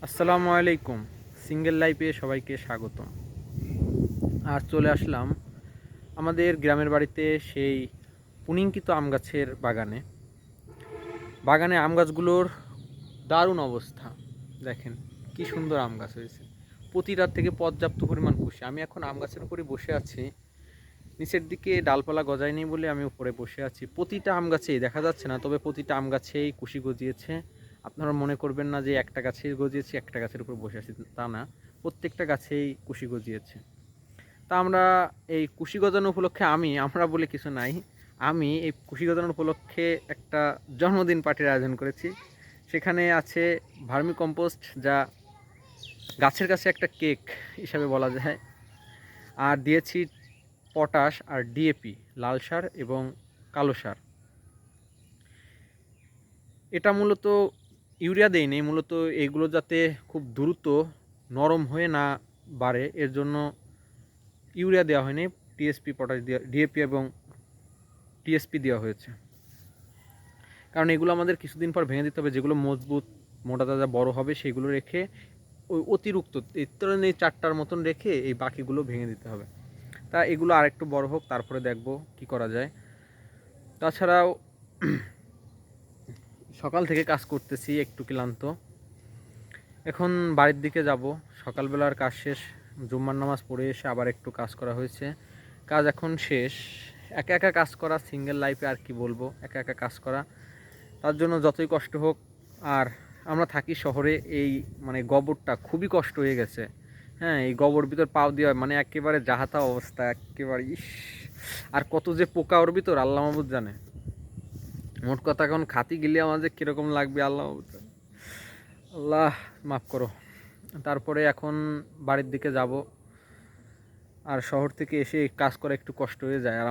আসসালামু আলাইকুম। সিঙ্গেল লাইফে সবাইকে স্বাগতম। আর চলে আসলাম আমাদের গ্রামের বাড়িতে সেই পুনিঙ্কিত আম গাছের বাগানে। বাগানে আম গাছগুলোর দারুণ অবস্থা। দেখেন কি সুন্দর আম গাছ হয়েছে, প্রতিটার থেকে পর্যাপ্ত পরিমাণ কুশি। আমি এখন আম গাছের উপরে বসে আছি, নিচের দিকে ডালপালা গজায়নি বলে আমি উপরে বসে আছি। প্রতিটা আম গাছেই দেখা যাচ্ছে না, তবে প্রতিটা আম গাছেই কুশি গজিয়েছে। আপনারা মনে করবেন না যে একটা গাছে গজিয়েছে, একটা গাছের উপর বসে আছি, তা না, প্রত্যেকটা গাছেই কুশি গজিয়েছে। তা আমরা এই কুশি গজানো উপলক্ষে আমরা বলে কিছু নাই, আমি এই কুশি গজানোর উপলক্ষে একটা জন্মদিন পার্টির আয়োজন করেছি। সেখানে আছে ভার্মি কম্পোস্ট, যা গাছের কাছে একটা কেক হিসাবে বলা যায়, আর দিয়েছি পটাশ আর ডিএপি, লাল সার এবং কালো সার। এটা মূলত ইউরিয়া দেয়নি, মূলত এইগুলো যাতে খুব দ্রুত নরম হয়ে না বাড়ে এর জন্য ইউরিয়া দেওয়া হয়নি, টিএসপি, পটাশ দেওয়া, ডিএপি এবং টিএসপি দেওয়া হয়েছে। কারণ এগুলো আমাদের কিছুদিন পর ভেঙে দিতে হবে, যেগুলো মজবুত মোটা তাজা বড় হবে সেগুলো রেখে ওই অতিরিক্ত এই ধরনের এই চারটার মতন রেখে এই বাকিগুলো ভেঙে দিতে হবে। তা এগুলো আরেকটু বড় হোক, তারপরে দেখব কি করা যায়। তাছাড়াও সকাল থেকে কাজ করতেছি, একটু ক্লান্ত। এখন বাড়ির দিকে যাব, সকালবেলার কাজ শেষ, জুম্মার নামাজ পড়ে এসে আবার একটু কাজ করা হয়েছে। কাজ এখন শেষ। একা একা কাজ করা, সিঙ্গেল লাইফে আর কি বলবো, একা একা কাজ করা, তার জন্য যতই কষ্ট হোক। আর আমরা থাকি শহরে, এই মানে গোবরটা খুবই কষ্ট হয়ে গেছে। হ্যাঁ, এই গোবর ভিতর পাও দিয়ে মানে একেবারে জাহাতা অবস্থা, একেবারে ইস। আর কত যে পোকা ওর ভিতর আল্লাহ মাহবুদ জানে। মোট কথা এখন খাতি গেলে আমাদের কীরকম লাগবে আল্লাহ মাহবুদ জানে। আল্লাহ মাফ করো। তারপরে এখন বাড়ির দিকে যাব। আর শহর থেকে এসে কাজ করা একটু কষ্ট হয়ে যায়, আর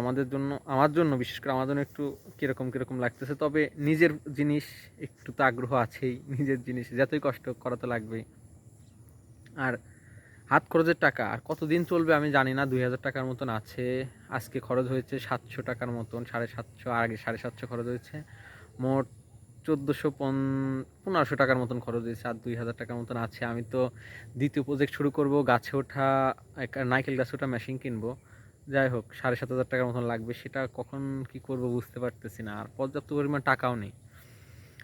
আমার জন্য বিশেষ করে আমার জন্য একটু কীরকম লাগতেছে। তবে নিজের জিনিস একটু তো আগ্রহ আছেই, নিজের জিনিস যতই কষ্ট করা তো লাগবেই। আর হাত খরচের টাকা আর কতদিন চলবে আমি জানি না, 2000 টাকার মতন আছে। আজকে খরচ হয়েছে 700 টাকার মতন, 750, আগে 750 খরচ হয়েছে। মোট 141500 টাকার মতন খরচ হয়েছে, আর 2000 টাকার মতন আছে। আমি তো দ্বিতীয় প্রজেক্ট শুরু করব, গাছে ওঠা নারকেল গাছে ওঠা মেশিন কিনবো। যাই হোক, 7500 টাকার মতন লাগবে, সেটা কখন কি করব বুঝতে পারতেছি না, আর পর্যাপ্ত পরিমাণ টাকাও নেই।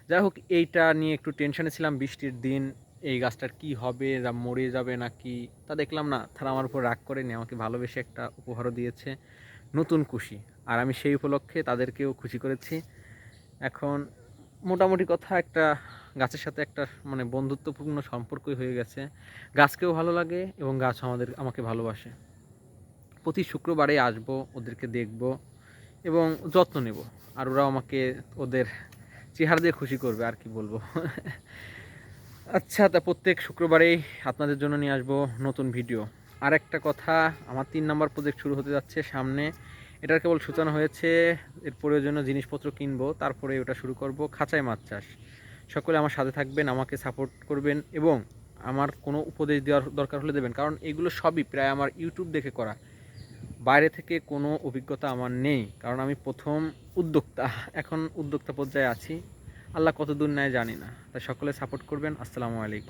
যাই হোক, এইটা নিয়ে একটু টেনশনে ছিলাম। বৃষ্টির দিন, এই গাছটার কি হবে, মরে যাবে নাকি, তা দেখলাম না, তারা আমার উপর রাগ করেনি, আমাকে ভালোবেসে একটা উপহারও দিয়েছে, নতুন খুশি। আর আমি সেই উপলক্ষে তাদেরকেও খুশি করেছি। এখন মোটামুটি কথা, একটা গাছের সাথে একটা মানে বন্ধুত্বপূর্ণ সম্পর্কই হয়ে গেছে। গাছকেও ভালো লাগে এবং গাছ আমাকে ভালোবাসে। প্রতি শুক্রবারে আসবো, ওদেরকে দেখব এবং যত্ন নেব। আর ওরাও আমাকে ওদের চেহারা দিয়ে খুশি করবে, আর কি বলবো। আচ্ছা, তা প্রত্যেক শুক্রবারেই আপনাদের জন্য নিয়ে আসবো নতুন ভিডিও। আর একটা কথা, আমার 3 নাম্বার প্রজেক্ট শুরু হতে যাচ্ছে সামনে। এটার কেবল সূচনা হয়েছে, এর প্রয়োজনীয় জিনিসপত্র কিনবো, তারপরে ওটা শুরু করব, খাঁচায় মাছ চাষ। সকলে আমার সাথে থাকবেন, আমাকে সাপোর্ট করবেন এবং আমার কোনো উপদেশ দেওয়ার দরকার হলে দেবেন, কারণ এগুলো সবই প্রায় আমার ইউটিউব দেখে করা, বাইরে থেকে কোনো অভিজ্ঞতা আমার নেই। কারণ আমি প্রথম উদ্যোক্তা, এখন উদ্যোক্তা পর্যায়ে আছি। আল্লাহ কত দূর নেয় জানি না। তাই সকলে সাপোর্ট করবেন। আসসালামু আলাইকুম।